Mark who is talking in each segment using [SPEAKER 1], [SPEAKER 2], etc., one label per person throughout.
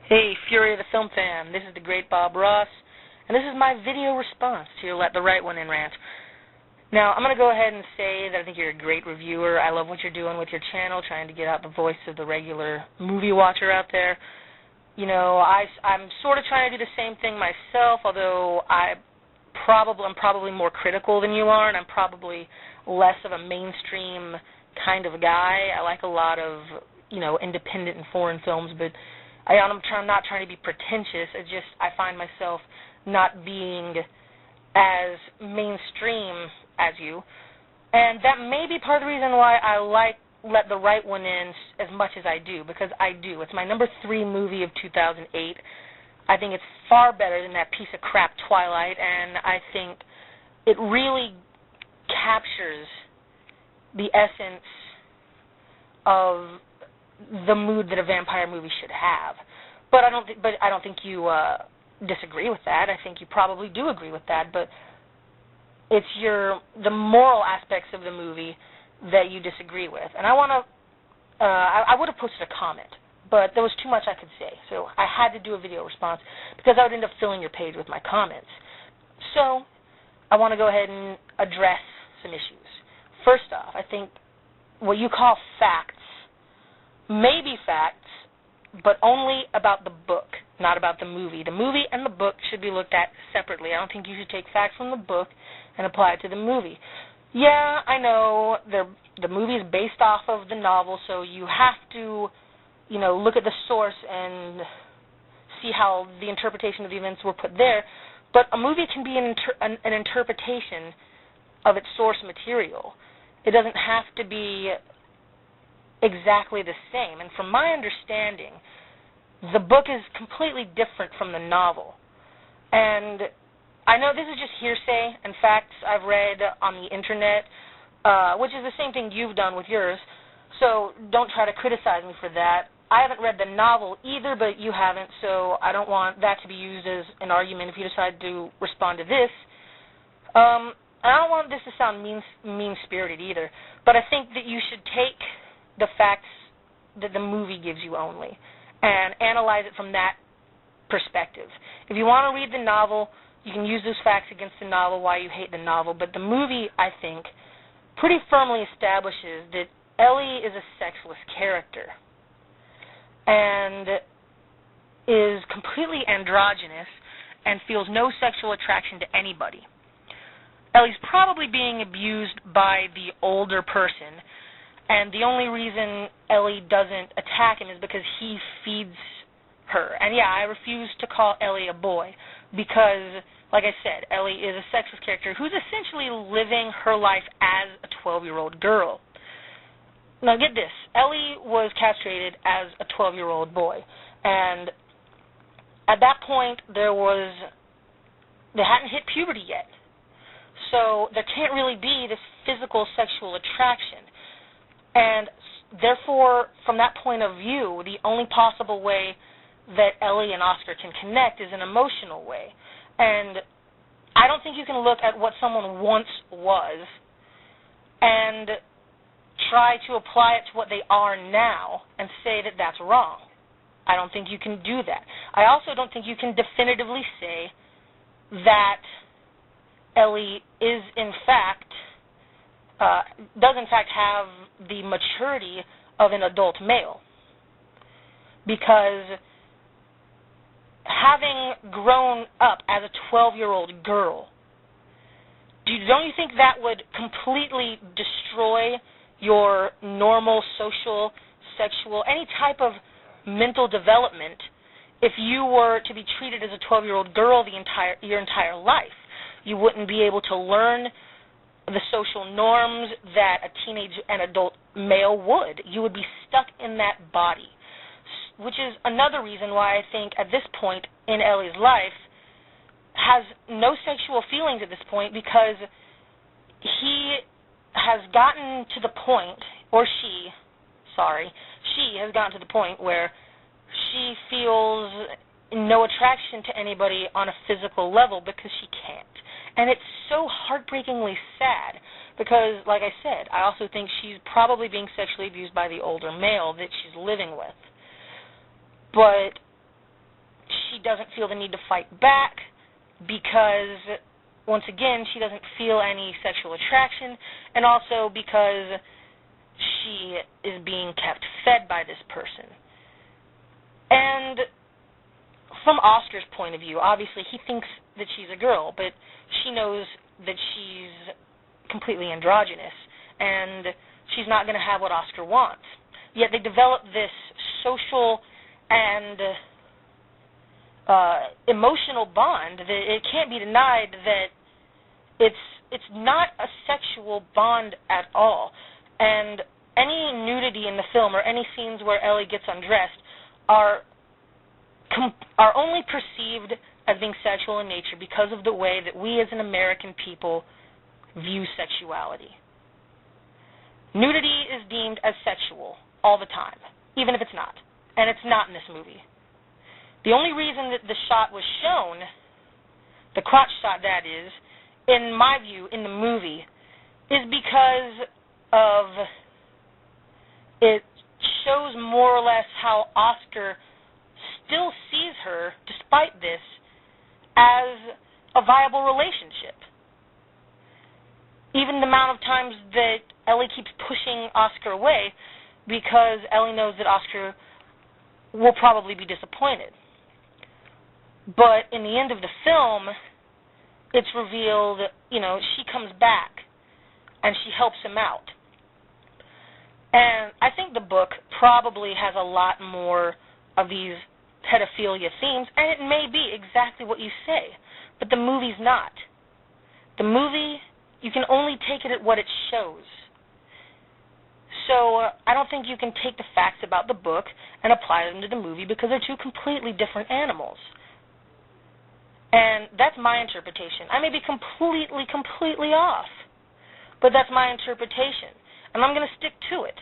[SPEAKER 1] Hey, Fury of the Film Fan, this is the great Bob Ross, and this is my video response to your Let the Right One In rant. Now, I'm going to go ahead and say that I think you're a great reviewer. I love what you're doing with your channel, trying to get out the voice of the regular movie watcher out there. You know, I'm sort of trying to do the same thing myself, although I'm probably more critical than you are, and I'm probably less of a mainstream kind of guy. I like a lot of, independent and foreign films, but I'm not trying to be pretentious. It's just I find myself not being as mainstream as you, and that may be part of the reason why I like Let the Right One In as much as I do, because I do. It's my number 3 movie of 2008. I think it's far better than that piece of crap Twilight, and I think it really captures the essence of the mood that a vampire movie should have. But I don't think you disagree with that. I think you probably do agree with that, but it's the moral aspects of the movie that you disagree with. And I would have posted a comment, but there was too much I could say, so I had to do a video response because I would end up filling your page with my comments. So I want to go ahead and address some issues. First off, I think what you call facts may be facts, but only about the book, not about the movie. The movie and the book should be looked at separately. I don't think you should take facts from the book and apply it to the movie. Yeah, I know the movie is based off of the novel, so you have to, look at the source and see how the interpretation of the events were put there. But a movie can be an interpretation of its source material. It doesn't have to be exactly the same. And from my understanding, the book is completely different from the novel. And I know this is just hearsay and facts I've read on the internet, which is the same thing you've done with yours, so don't try to criticize me for that. I haven't read the novel either, but you haven't, so I don't want that to be used as an argument if you decide to respond to this. I don't want this to sound mean-spirited either, but I think that you should take the facts that the movie gives you only and analyze it from that perspective. If you want to read the novel, you can use those facts against the novel, why you hate the novel, but the movie, I think, pretty firmly establishes that Ellie is a sexless character and is completely androgynous and feels no sexual attraction to anybody. Ellie's probably being abused by the older person, and the only reason Ellie doesn't attack him is because he feeds her. And yeah, I refuse to call Ellie a boy because, like I said, Ellie is a sexless character who's essentially living her life as a 12-year-old girl. Now get this, Ellie was castrated as a 12-year-old boy, and at that point they hadn't hit puberty yet. So there can't really be this physical sexual attraction. And therefore, from that point of view, the only possible way that Ellie and Oscar can connect is an emotional way. And I don't think you can look at what someone once was and try to apply it to what they are now and say that that's wrong. I don't think you can do that. I also don't think you can definitively say that Ellie is does in fact have the maturity of an adult male, because having grown up as a 12-year-old girl, don't you think that would completely destroy your normal social, sexual, any type of mental development if you were to be treated as a 12-year-old girl your entire life? You wouldn't be able to learn the social norms that a teenage and adult male would. You would be stuck in that body, which is another reason why I think at this point in Ellie's life has no sexual feelings at this point, because he has gotten to the point, she has gotten to the point where she feels no attraction to anybody on a physical level because she can't. And it's so heartbreakingly sad because, like I said, I also think she's probably being sexually abused by the older male that she's living with. But she doesn't feel the need to fight back because, once again, she doesn't feel any sexual attraction, and also because she is being kept fed by this person. And from Oscar's point of view, obviously he thinks that she's a girl, but she knows that she's completely androgynous, and she's not going to have what Oscar wants. Yet they develop this social and emotional bond that it can't be denied that it's not a sexual bond at all. And any nudity in the film or any scenes where Ellie gets undressed are only perceived as being sexual in nature because of the way that we as an American people view sexuality. Nudity is deemed as sexual all the time, even if it's not. And it's not in this movie. The only reason that the shot was shown, the crotch shot that is, in my view, in the movie, is because of it shows more or less how Oscar still sees her, despite this, as a viable relationship. Even the amount of times that Ellie keeps pushing Oscar away because Ellie knows that Oscar will probably be disappointed. But in the end of the film, it's revealed, she comes back and she helps him out. And I think the book probably has a lot more of these pedophilia themes, and it may be exactly what you say, but the movie's not. The movie, you can only take it at what it shows. So I don't think you can take the facts about the book and apply them to the movie because they're two completely different animals. And that's my interpretation. I may be completely off, but that's my interpretation, and I'm going to stick to it.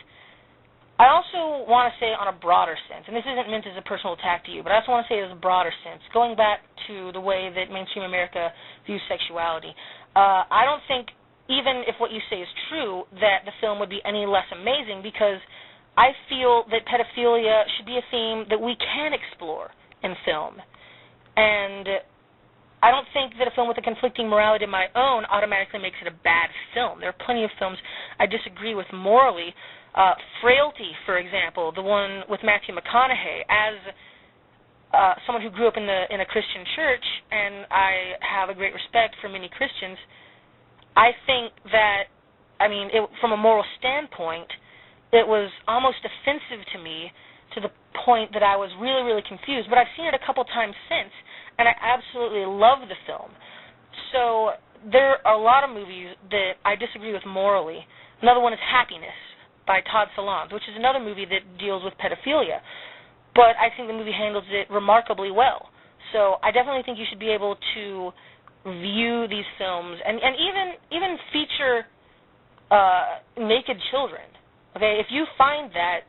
[SPEAKER 1] I also want to say on a broader sense, and this isn't meant as a personal attack to you, but I also want to say it as a broader sense, going back to the way that mainstream America views sexuality. I don't think, even if what you say is true, that the film would be any less amazing, because I feel that pedophilia should be a theme that we can explore in film. And I don't think that a film with a conflicting morality of my own automatically makes it a bad film. There are plenty of films I disagree with morally. Frailty, for example, the one with Matthew McConaughey, as someone who grew up in a Christian church, and I have a great respect for many Christians, I think that, from a moral standpoint, it was almost offensive to me to the point that I was really, really confused. But I've seen it a couple times since, and I absolutely love the film. So there are a lot of movies that I disagree with morally. Another one is Happiness by Todd Solondz, which is another movie that deals with pedophilia. But I think the movie handles it remarkably well. So I definitely think you should be able to view these films and even feature naked children. Okay, if you find that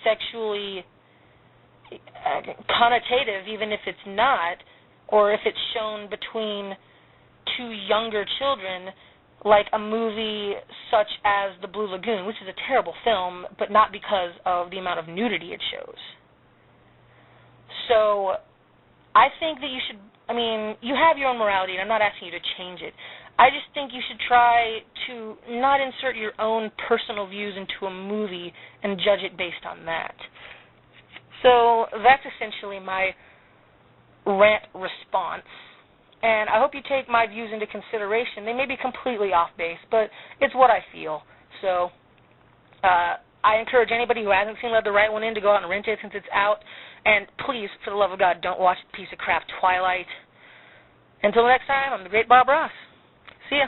[SPEAKER 1] sexually connotative, even if it's not, or if it's shown between two younger children, like a movie such as The Blue Lagoon, which is a terrible film, but not because of the amount of nudity it shows. So I think that you should, you have your own morality, and I'm not asking you to change it. I just think you should try to not insert your own personal views into a movie and judge it based on that. So that's essentially my rant response. And I hope you take my views into consideration. They may be completely off base, but it's what I feel. So I encourage anybody who hasn't seen Let the Right One In to go out and rent it since it's out. And please, for the love of God, don't watch the piece of crap Twilight. Until next time, I'm the Great Bob Ross. See ya.